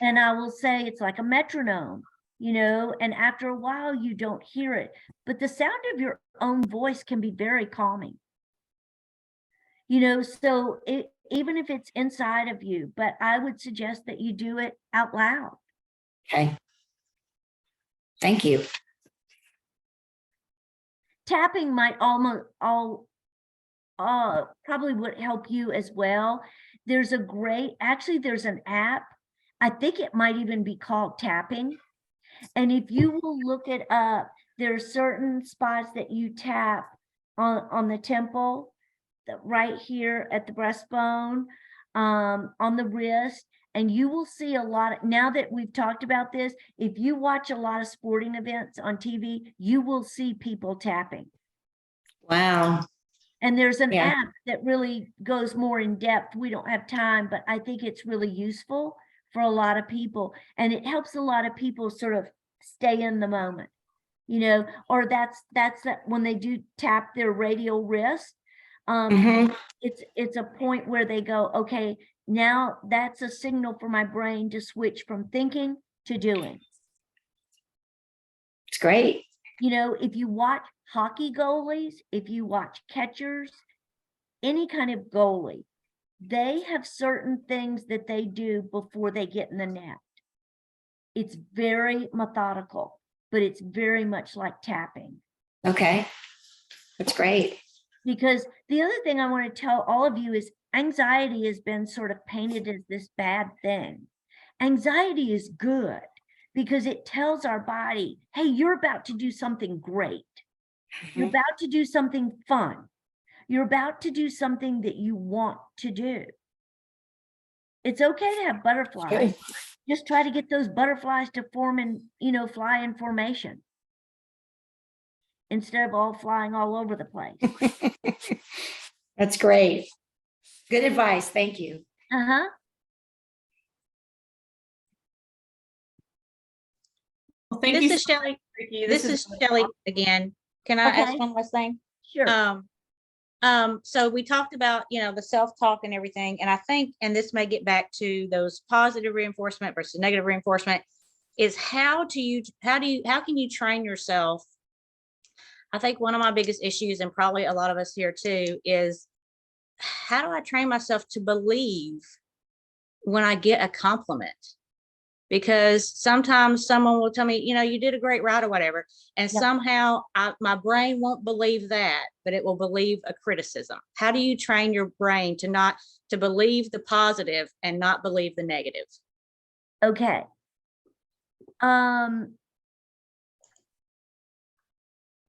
S1: And I will say it's like a metronome. and after a while you don't hear it. But the sound of your own voice can be very calming. So even if it's inside of you, but I would suggest that you do it out loud.
S8: Okay. Thank you.
S1: Tapping might probably would help you as well. There's there's an app. I think it might even be called Tapping. And if you will look it up, there are certain spots that you tap on the temple, right here at the breastbone, on the wrist, and you will see a lot. Now that we've talked about this, if you watch a lot of sporting events on TV, you will see people tapping.
S8: Wow.
S1: And there's an
S8: Yeah.
S1: app that really goes more in depth. We don't have time, but I think it's really useful for a lot of people. And it helps a lot of people sort of stay in the moment, or that's when they do tap their radial wrist.
S8: Mhm.
S1: It's a point where they go, okay, now that's a signal for my brain to switch from thinking to doing.
S8: It's great.
S1: If you watch hockey goalies, if you watch catchers, any kind of goalie, they have certain things that they do before they get in the net. It's very methodical, but it's very much like tapping.
S8: Okay. That's great.
S1: Because the other thing I want to tell all of you is anxiety has been sort of painted as this bad thing. Anxiety is good because it tells our body, hey, you're about to do something great. You're about to do something fun. You're about to do something that you want to do. It's okay to have butterflies. Just try to get those butterflies to form and, fly in formation instead of all flying all over the place.
S8: That's great. Good advice. Thank you.
S1: Uh-huh.
S2: Well, thank
S3: This
S2: you.
S3: is Shelley.
S2: Ricky.
S3: This is
S2: really
S3: Shelley
S2: awesome.
S3: again. Can I ask
S1: Okay.
S3: one last thing?
S1: Sure.
S3: So we talked about, the self-talk and everything. And I think, and this may get back to those positive reinforcement versus negative reinforcement, is how can you train yourself? I think one of my biggest issues, and probably a lot of us here too, is how do I train myself to believe when I get a compliment? Because sometimes someone will tell me, you did a great ride or whatever. And
S1: Yep.
S3: somehow my brain won't believe that, but it will believe a criticism. How do you train your brain to believe the positive and not believe the negative?
S1: Okay.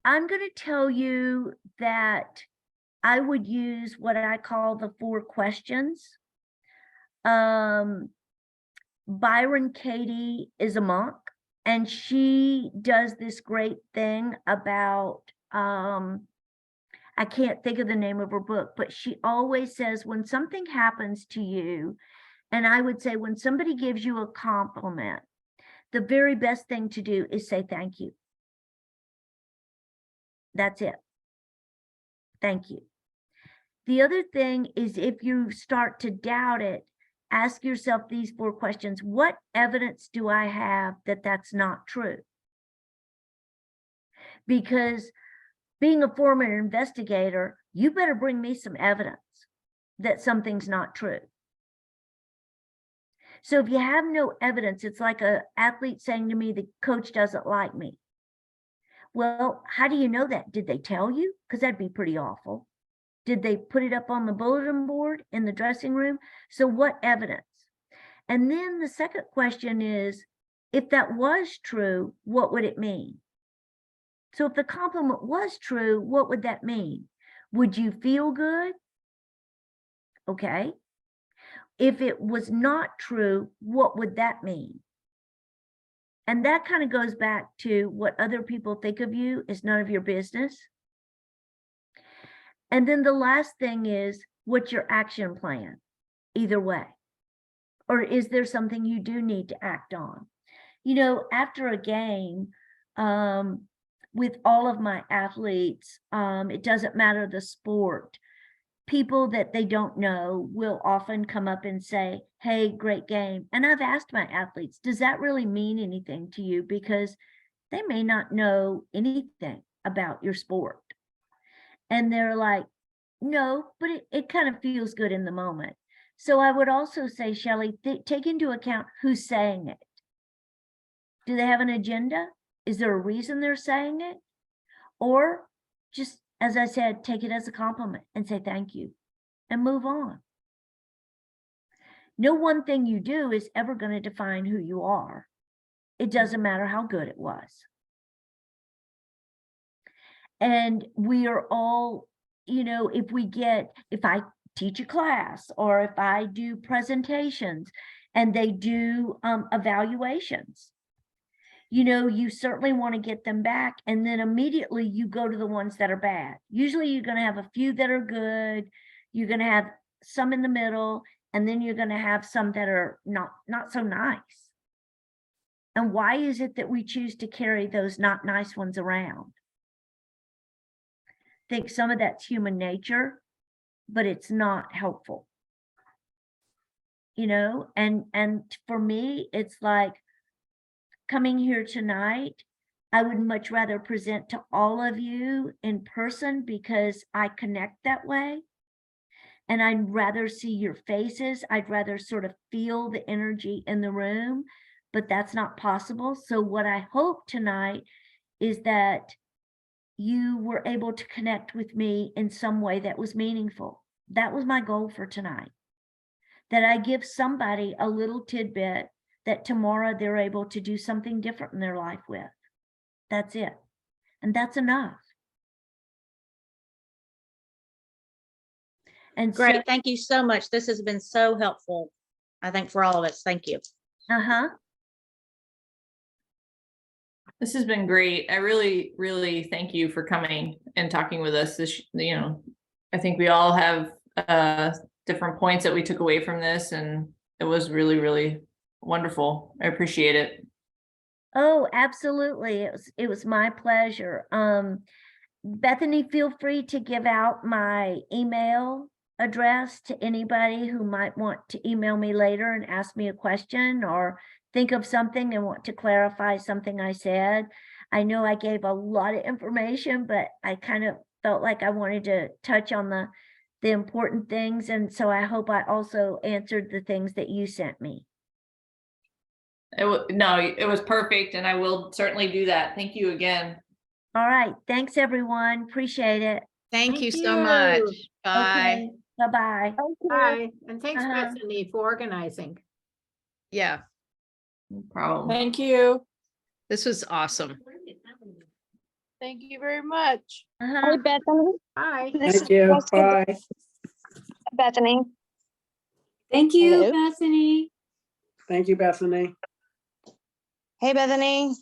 S1: I'm going to tell you that I would use what I call the 4 questions. Byron Katie is a monk, and she does this great thing about, I can't think of the name of her book, but she always says when something happens to you, and I would say when somebody gives you a compliment, the very best thing to do is say thank you. That's it. Thank you. The other thing is, if you start to doubt it, ask yourself these 4 questions. What evidence do I have that that's not true? Because being a former investigator, you better bring me some evidence that something's not true. So if you have no evidence, it's like an athlete saying to me, the coach doesn't like me. Well, how do you know that? Did they tell you? Because that'd be pretty awful. Did they put it up on the bulletin board in the dressing room? So what evidence? And then the second question is, if that was true, what would it mean? So if the compliment was true, what would that mean? Would you feel good? Okay. If it was not true, what would that mean? And that kind of goes back to what other people think of you is none of your business. And then the last thing is, what's your action plan? Either way. Or is there something you do need to act on? After a game, with all of my athletes, it doesn't matter the sport, people that they don't know will often come up and say, hey, great game. And I've asked my athletes, does that really mean anything to you? Because they may not know anything about your sport. And they're like, no, but it kind of feels good in the moment. So I would also say, Shelley, take into account who's saying it. Do they have an agenda? Is there a reason they're saying it? Or just, as I said, take it as a compliment and say thank you and move on. No one thing you do is ever going to define who you are. It doesn't matter how good it was. And we are all, you know, if I teach a class or if I do presentations and they do evaluations, you know, you certainly want to get them back. And then immediately you go to the ones that are bad. Usually you're going to have a few that are good. You're going to have some in the middle, and then you're going to have some that are not so nice. And why is it that we choose to carry those not nice ones around? I think some of that's human nature, but it's not helpful. You know, and for me, it's like, coming here tonight, I would much rather present to all of you in person because I connect that way. And I'd rather see your faces. I'd rather sort of feel the energy in the room, but that's not possible. So what I hope tonight is that you were able to connect with me in some way that was meaningful. That was my goal for tonight. That I give somebody a little tidbit that tomorrow they're able to do something different in their life with. That's it. And that's enough. And
S3: Great. Thank you so much. This has been so helpful, I think, for all of us. Thank you.
S2: This has been great. I really, really thank you for coming and talking with us. This, you know, I think we all have different points that we took away from this, and it was really, really wonderful. I appreciate it.
S1: Oh, absolutely. It was my pleasure. Bethany, feel free to give out my email address to anybody who might want to email me later and ask me a question or think of something and want to clarify something I said. I know I gave a lot of information, but I kind of felt like I wanted to touch on the important things. And so I hope I also answered the things that you sent me.
S2: No, it was perfect, and I will certainly do that. Thank you again.
S1: All right. Thanks, everyone. Appreciate it.
S7: Thank you so much. Bye.
S1: Okay. Bye-bye.
S9: Bye, and thanks
S1: Uh-huh.
S9: Bethany for organizing.
S7: Yeah,
S2: No problem.
S10: Thank you.
S7: this was awesome.
S10: Thank you very much.
S1: Uh-huh.
S11: Bethany.
S9: Bye.
S11: This
S10: Thank you.
S11: is
S10: Bye.
S11: Bethany.
S12: Thank you,
S11: Hello?
S12: Bethany.
S10: Thank you, Bethany.
S11: Hey, Bethany.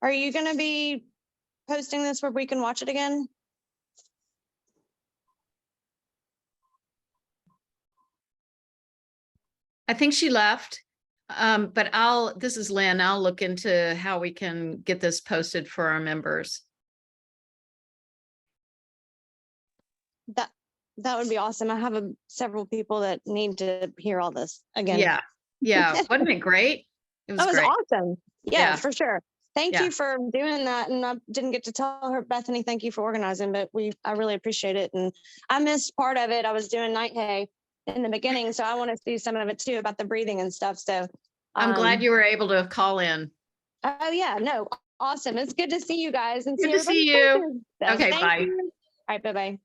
S11: Are you going to be posting this where we can watch it again?
S7: I think she left. But this is Lynn. I'll look into how we can get this posted for our members.
S11: That would be awesome. I have several people that need to hear all this again.
S7: Yeah. Yeah. Wasn't it great? It was
S11: That was
S7: great.
S11: awesome. Yeah,
S7: Yeah.
S11: for sure. Thank
S7: Yeah.
S11: you for doing that. And I didn't get to tell her, Bethany, thank you for organizing, but I really appreciate it. And I missed part of it. I was doing night hay in the beginning. So I want to see some of it too about the breathing and stuff. So
S7: I'm glad you were able to call in.
S11: Oh yeah, no, awesome. It's good to see you guys and
S7: Good to see
S11: everybody's
S7: you.
S11: faces. So
S7: Okay,
S11: thank
S7: bye.
S11: you. All right, bye-bye.